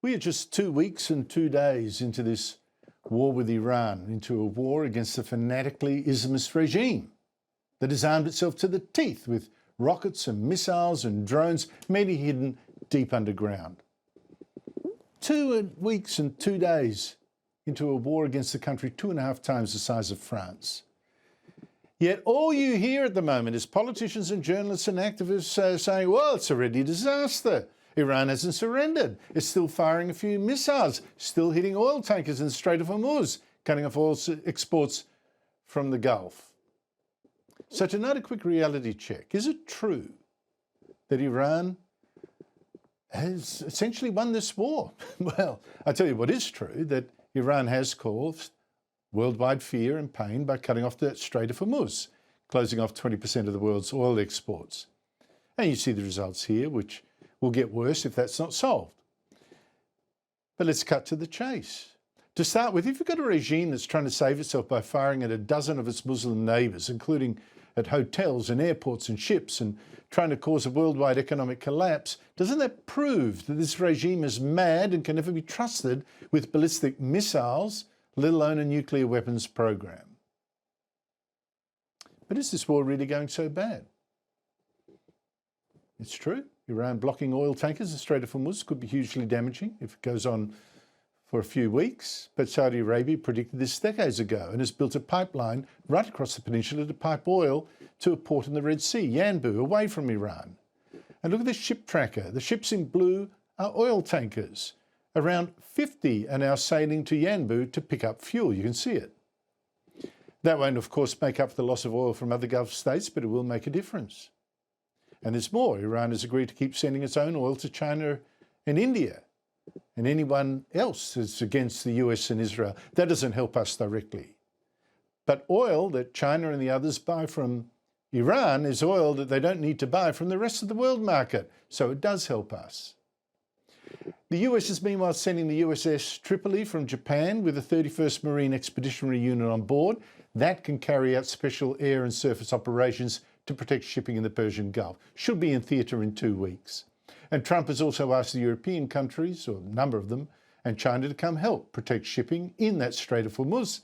We are just 2 weeks and 2 days into this war with Iran, into a war against a fanatically Islamist regime that has armed itself to the teeth with rockets and missiles and drones, many hidden deep underground. 2 weeks and 2 days into a war against a country 2.5 times the size of France. Yet all you hear at the moment is politicians and journalists and activists saying, well, it's already a disaster. Iran hasn't surrendered. It's still firing a few missiles, still hitting oil tankers in the Strait of Hormuz, cutting off oil exports from the Gulf. So tonight, a quick reality check. Is it true that Iran has essentially won this war? Well, I tell you what is true, that Iran has caused worldwide fear and pain by cutting off the Strait of Hormuz, closing off 20% of the world's oil exports. And you see the results here, which will get worse if that's not solved. But let's cut to the chase. To start with, if you've got a regime that's trying to save itself by firing at a dozen of its Muslim neighbours, including at hotels and airports and ships, and trying to cause a worldwide economic collapse, doesn't that prove that this regime is mad and can never be trusted with ballistic missiles, let alone a nuclear weapons program? But is this war really going so bad? It's true. Iran blocking oil tankers in the Strait of Hormuz could be hugely damaging if it goes on for a few weeks. But Saudi Arabia predicted this decades ago and has built a pipeline right across the peninsula to pipe oil to a port in the Red Sea, Yanbu, away from Iran. And look at this ship tracker. The ships in blue are oil tankers. Around 50 are now sailing to Yanbu to pick up fuel. You can see it. That won't, of course, make up for the loss of oil from other Gulf states, but it will make a difference. And there's more. Iran has agreed to keep sending its own oil to China and India and anyone else that's against the US and Israel. That doesn't help us directly. But oil that China and the others buy from Iran is oil that they don't need to buy from the rest of the world market. So it does help us. The US is meanwhile sending the USS Tripoli from Japan with the 31st Marine Expeditionary Unit on board. That can carry out special air and surface operations to protect shipping in the Persian Gulf. Should be in theatre in 2 weeks. And Trump has also asked the European countries, or a number of them, and China to come help protect shipping in that Strait of Hormuz.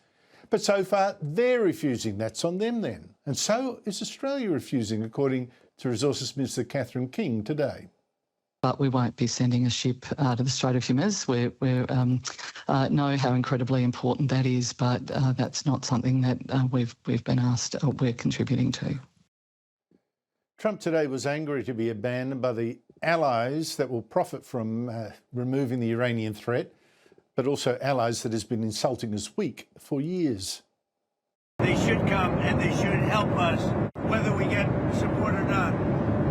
But so far, they're refusing. That's on them then. And so is Australia refusing, according to Resources Minister Catherine King today. But we won't be sending a ship to the Strait of Hormuz. We know how incredibly important that is, but that's not something that we've been asked or we're contributing to. Trump today was angry to be abandoned by the allies that will profit from removing the Iranian threat, but also allies that has been insulting us weak for years. They should come and they should help us, whether we get support or not.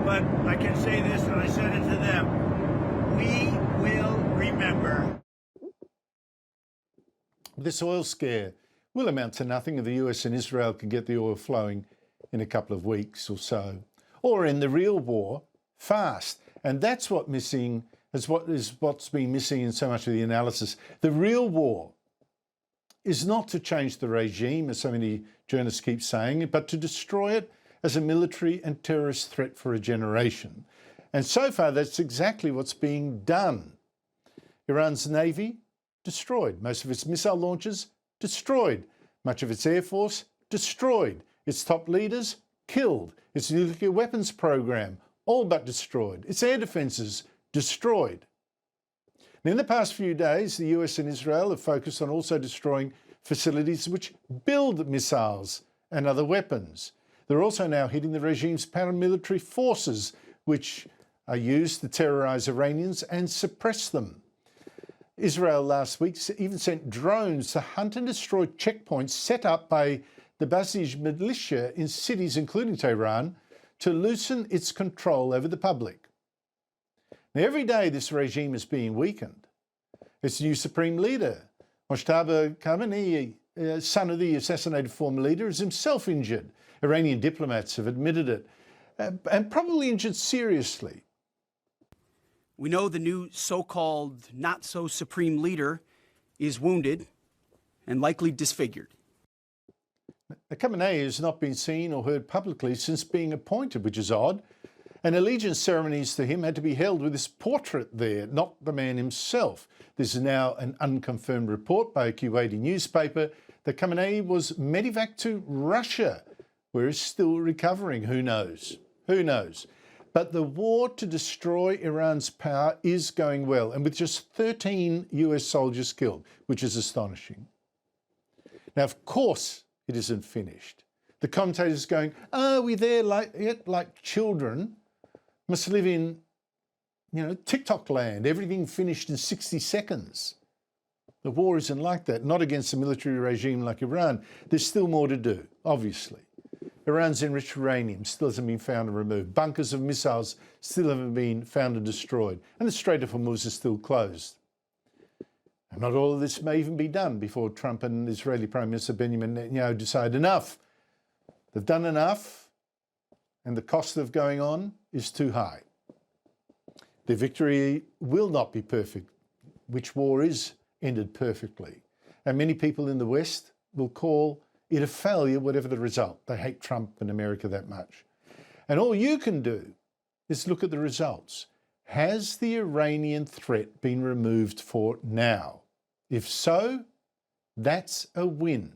But I can say this, and I said it to them, we will remember. This oil scare will amount to nothing if the US and Israel can get the oil flowing in a couple of weeks or so. Or in the real war, fast. And that's what's been missing in so much of the analysis. The real war is not to change the regime, as so many journalists keep saying, but to destroy it as a military and terrorist threat for a generation. And so far, that's exactly what's being done. Iran's navy, destroyed. Most of its missile launchers, destroyed. Much of its air force, destroyed. Its top leaders, killed. Its nuclear weapons program, all but destroyed. Its air defences, destroyed. And in the past few days, the US and Israel have focused on also destroying facilities which build missiles and other weapons. They're also now hitting the regime's paramilitary forces, which are used to terrorise Iranians and suppress them. Israel last week even sent drones to hunt and destroy checkpoints set up by the Basij militia in cities, including Tehran, to loosen its control over the public. Now, every day this regime is being weakened. Its new supreme leader, Mojtaba Khamenei, son of the assassinated former leader, is himself injured. Iranian diplomats have admitted it, and probably injured seriously. We know the new so-called not-so-supreme leader is wounded and likely disfigured. Khamenei has not been seen or heard publicly since being appointed, which is odd. And allegiance ceremonies to him had to be held with his portrait there, not the man himself. This is now an unconfirmed report by a Kuwaiti newspaper that Khamenei was medevac to Russia, where he's still recovering. Who knows? Who knows? But the war to destroy Iran's power is going well, and with just 13 US soldiers killed, which is astonishing. Now, of course, it isn't finished. The commentators are going, are we there like children must live in, TikTok land, everything finished in 60 seconds. The war isn't like that, not against a military regime like Iran. There's still more to do, obviously. Iran's enriched uranium still hasn't been found and removed. Bunkers of missiles still haven't been found and destroyed. And the Strait of Hormuz is still closed. And not all of this may even be done before Trump and Israeli Prime Minister Benjamin Netanyahu decide enough. They've done enough, and the cost of going on is too high. Their victory will not be perfect, which war is ended perfectly. And many people in the West will call it a failure, whatever the result. They hate Trump and America that much. And all you can do is look at the results. Has the Iranian threat been removed for now? If so, that's a win.